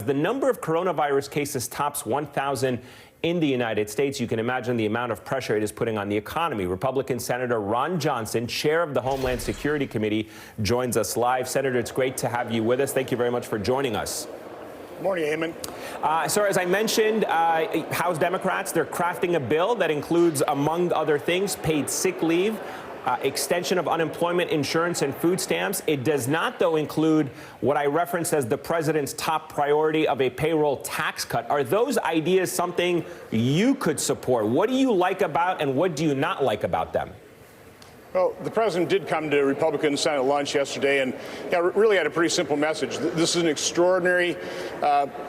the number of coronavirus cases tops 1,000 in the United States, you can imagine the amount of pressure it is putting on the economy. Republican Senator Ron Johnson, chair of the Homeland Security Committee, joins us live. Senator, it's great to have you with us. Thank you very much for joining us. Good morning, Eamon. Sir, as I mentioned, House Democrats, they're crafting a bill that includes, among other things, paid sick leave, extension of unemployment insurance and food stamps. It does not, though, include what I referenced as the president's top priority of a payroll tax cut. Are those ideas something you could support? What do you like about and what do you not like about them? Well, the president did come to Republican Senate lunch yesterday and really had a pretty simple message. This is an extraordinary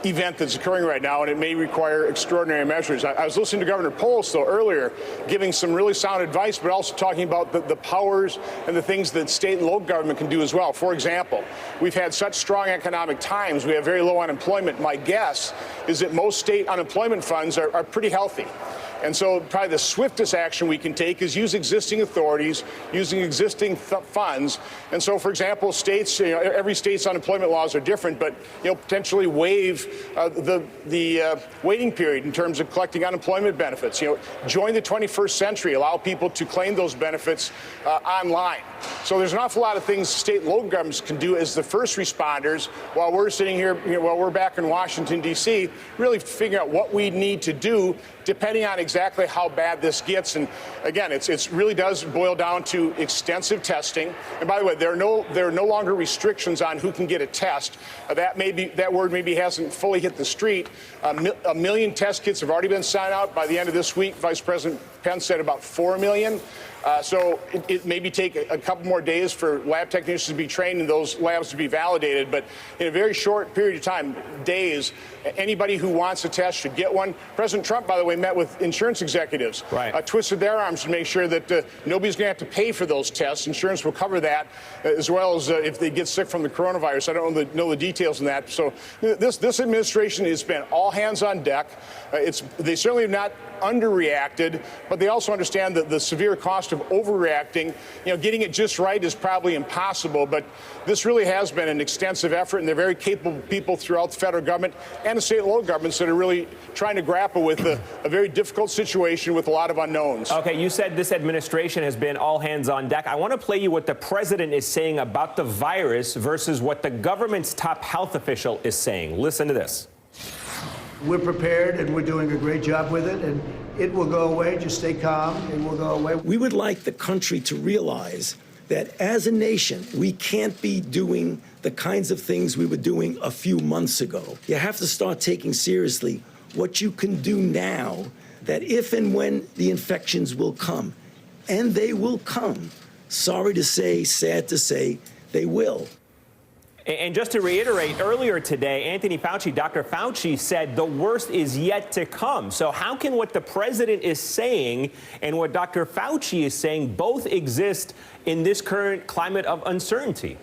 event that's occurring right now, and it may require extraordinary measures. I was listening to Governor Polis, though, earlier, giving some really sound advice, but also talking about the powers and the things that state and local government can do as well. For example, we've had such strong economic times. We have very low unemployment. My guess is that most state unemployment funds are pretty healthy. And so probably the swiftest action we can take is use existing authorities, using existing funds. And so, for example, states, every state's unemployment laws are different, but potentially waive the waiting period in terms of collecting unemployment benefits. Join the 21st century, allow people to claim those benefits online. So there's an awful lot of things state and local governments can do as the first responders while we're sitting here, while we're back in Washington, D.C., really figuring out what we need to do depending on exactly how bad this gets. And again, it really does boil down to extensive testing. And by the way, there are no longer restrictions on who can get a test. That word maybe hasn't fully hit the street. A million test kits have already been signed out. By the end of this week, Vice President Pence said about 4 million. So it maybe take a couple more days for lab technicians to be trained and those labs to be validated. But in a very short period of time, days, anybody who wants a test should get one. President Trump, by the way, met with insurance executives, twisted their arms to make sure that nobody's going to have to pay for those tests. Insurance will cover that, as well as if they get sick from the coronavirus. I don't know the details on that. So this administration has been all hands on deck. They certainly have not underreacted, but they also understand that the severe cost of overreacting. Getting it just right is probably impossible, but this really has been an extensive effort, and they're very capable people throughout the federal government and the state and local governments that are really trying to grapple with a very difficult situation with a lot of unknowns. Okay, you said this administration has been all hands on deck. I want to play you what the president is saying about the virus versus what the government's top health official is saying. Listen to this. We're prepared and we're doing a great job with it, and it will go away. Just stay calm. It will go away. We would like the country to realize that as a nation, we can't be doing the kinds of things we were doing a few months ago. You have to start taking seriously what you can do now, that if and when the infections will come, and they will come, sorry to say, sad to say, they will. And just to reiterate, earlier today, Anthony Fauci, Dr. Fauci, said the worst is yet to come. So how can what the president is saying and what Dr. Fauci is saying both exist in this current climate of uncertainty?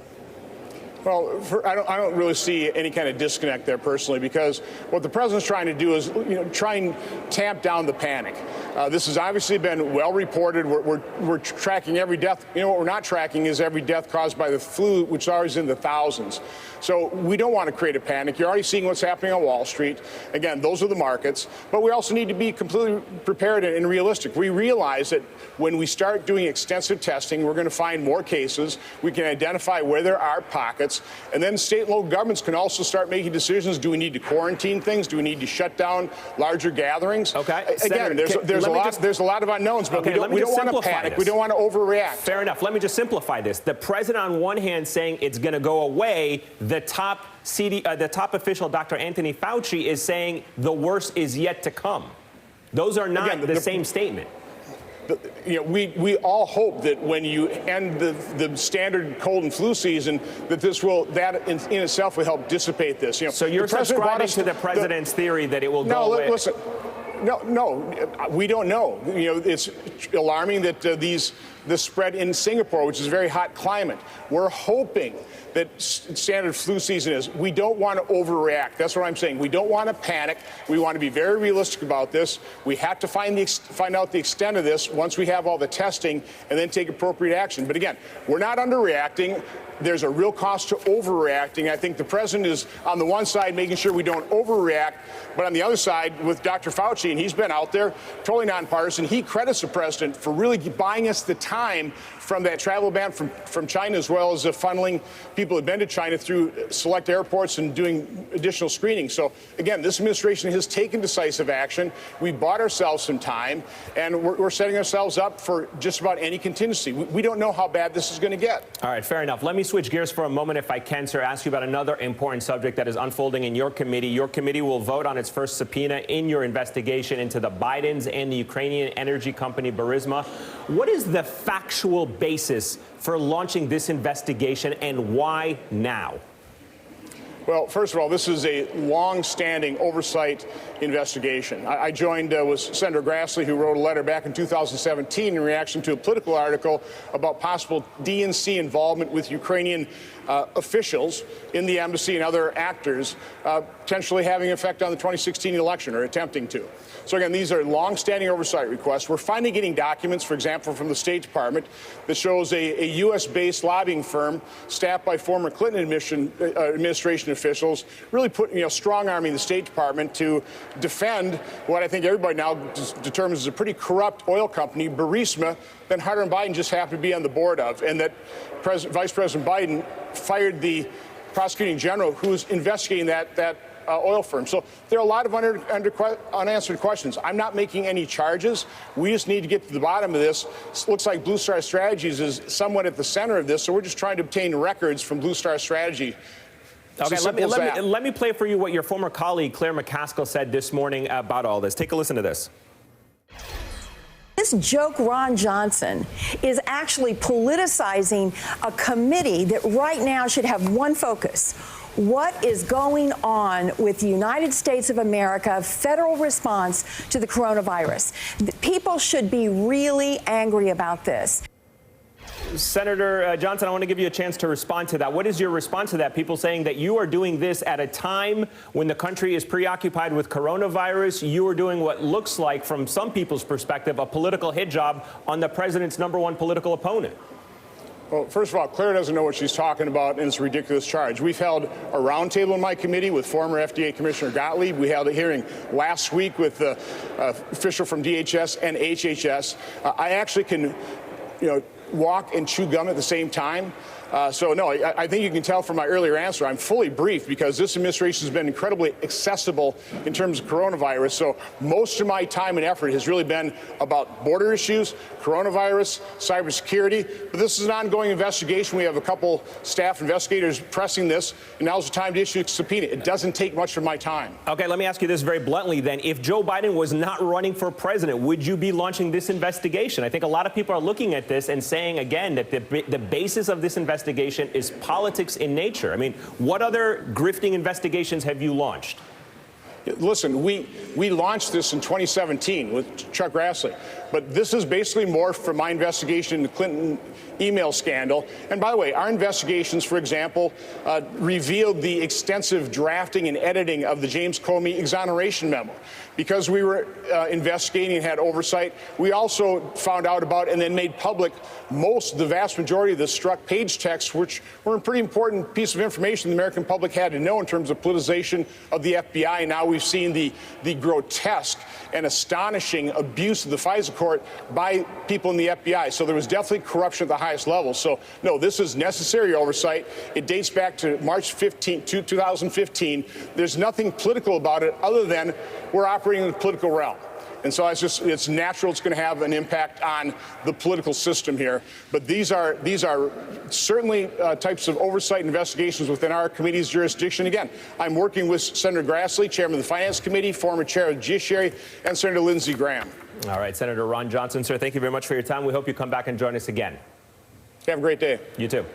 Well, I don't really see any kind of disconnect there personally, because what the president's trying to do is try and tamp down the panic. This has obviously been well reported. We're tracking every death. What we're not tracking is every death caused by the flu, which is always in the thousands. So we don't want to create a panic. You're already seeing what's happening on Wall Street. Again, those are the markets. But we also need to be completely prepared and realistic. We realize that when we start doing extensive testing, we're going to find more cases. We can identify where there are pockets. And then state and local governments can also start making decisions. Do we need to quarantine things? Do we need to shut down larger gatherings? Okay. Again, there's a lot of unknowns, but we don't want to panic. We don't want to overreact. Fair enough. Let me just simplify this. The president on one hand saying it's going to go away. The top official, Dr. Anthony Fauci, is saying the worst is yet to come. Those are not the same statement. We all hope that when you end the standard cold and flu season, that in itself will help dissipate this. So you're subscribing to the president's theory that it will go away? No, listen. No, we don't know. It's alarming that these the spread in Singapore, which is a very hot climate. We're hoping that standard flu season is. We don't want to overreact. That's what I'm saying. We don't want to panic. We want to be very realistic about this. We have to find out the extent of this once we have all the testing and then take appropriate action. But again, we're not underreacting. There's a real cost to overreacting. I think the president is on the one side making sure we don't overreact, but on the other side with Dr. Fauci, and he's been out there totally nonpartisan, he credits the president for really buying us the time from that travel ban from China, as well as funneling people who've been to China through select airports and doing additional screening. So again, this administration has taken decisive action. We bought ourselves some time, and we're setting ourselves up for just about any contingency. We don't know how bad this is going to get. All right, fair enough. Let me switch gears for a moment, if I can, sir, ask you about another important subject that is unfolding in your committee. Your committee will vote on its first subpoena in your investigation into the Bidens and the Ukrainian energy company Burisma. What is the factual basis for launching this investigation, and why now? Well, first of all, this is a long-standing oversight investigation. I joined with Senator Grassley, who wrote a letter back in 2017 in reaction to a political article about possible DNC involvement with Ukrainian officials in the embassy and other actors, potentially having an effect on the 2016 election, or attempting to. So again, these are long-standing oversight requests. We're finally getting documents, for example, from the State Department that shows a U.S.-based lobbying firm staffed by former Clinton administration officials really putting, strong-arming the State Department to defend what I think everybody now determines is a pretty corrupt oil company, Burisma, that Hunter and Biden just happened to be on the board of, and that Vice President Biden fired the prosecuting general who's investigating that oil firm. So there are a lot of unanswered questions. I'm not making any charges. We just need to get to the bottom of this. It looks like Blue Star Strategies is somewhat at the center of this, so we're just trying to obtain records from Blue Star Strategy. Okay, let me play for you what your former colleague Claire McCaskill said this morning about all this. Take a listen to this. This joke Ron Johnson is actually politicizing a committee that right now should have one focus. What is going on with the United States of America federal response to the coronavirus? People should be really angry about this. Senator Johnson, I want to give you a chance to respond to that. What is your response to that? People saying that you are doing this at a time when the country is preoccupied with coronavirus. You are doing what looks like, from some people's perspective, a political hit job on the president's #1 political opponent. Well, first of all, Claire doesn't know what she's talking about, and it's a ridiculous charge. We've held a roundtable in my committee with former FDA Commissioner Gottlieb. We held a hearing last week with the official from DHS and HHS. I actually can, walk and chew gum at the same time. So, no, I think you can tell from my earlier answer, I'm fully briefed because this administration has been incredibly accessible in terms of coronavirus. So most of my time and effort has really been about border issues, coronavirus, cybersecurity. But this is an ongoing investigation. We have a couple staff investigators pressing this, and now's the time to issue a subpoena. It doesn't take much of my time. Okay, let me ask you this very bluntly then. If Joe Biden was not running for president, would you be launching this investigation? I think a lot of people are looking at this and saying, again, that the basis of this investigation is politics in nature. I mean, what other grifting investigations have you launched? Listen, we launched this in 2017 with Chuck Grassley, but this is basically more from my investigation into the Clinton email scandal. And by the way, our investigations, for example, revealed the extensive drafting and editing of the James Comey exoneration memo. Because we were investigating and had oversight, we also found out about and then made public the vast majority of the struck page texts, which were a pretty important piece of information the American public had to know in terms of politicization of the FBI. And now we've seen the grotesque and astonishing abuse of the FISA court by people in the FBI. So there was definitely corruption at the highest level. So, no, this is necessary oversight. It dates back to March 15, 2015. There's nothing political about it other than we're operating in the political realm. And so it's natural it's going to have an impact on the political system here. But these are certainly types of oversight investigations within our committee's jurisdiction. Again, I'm working with Senator Grassley, chairman of the Finance Committee, former chair of the Judiciary, and Senator Lindsey Graham. All right, Senator Ron Johnson, sir, thank you very much for your time. We hope you come back and join us again. Have a great day. You too.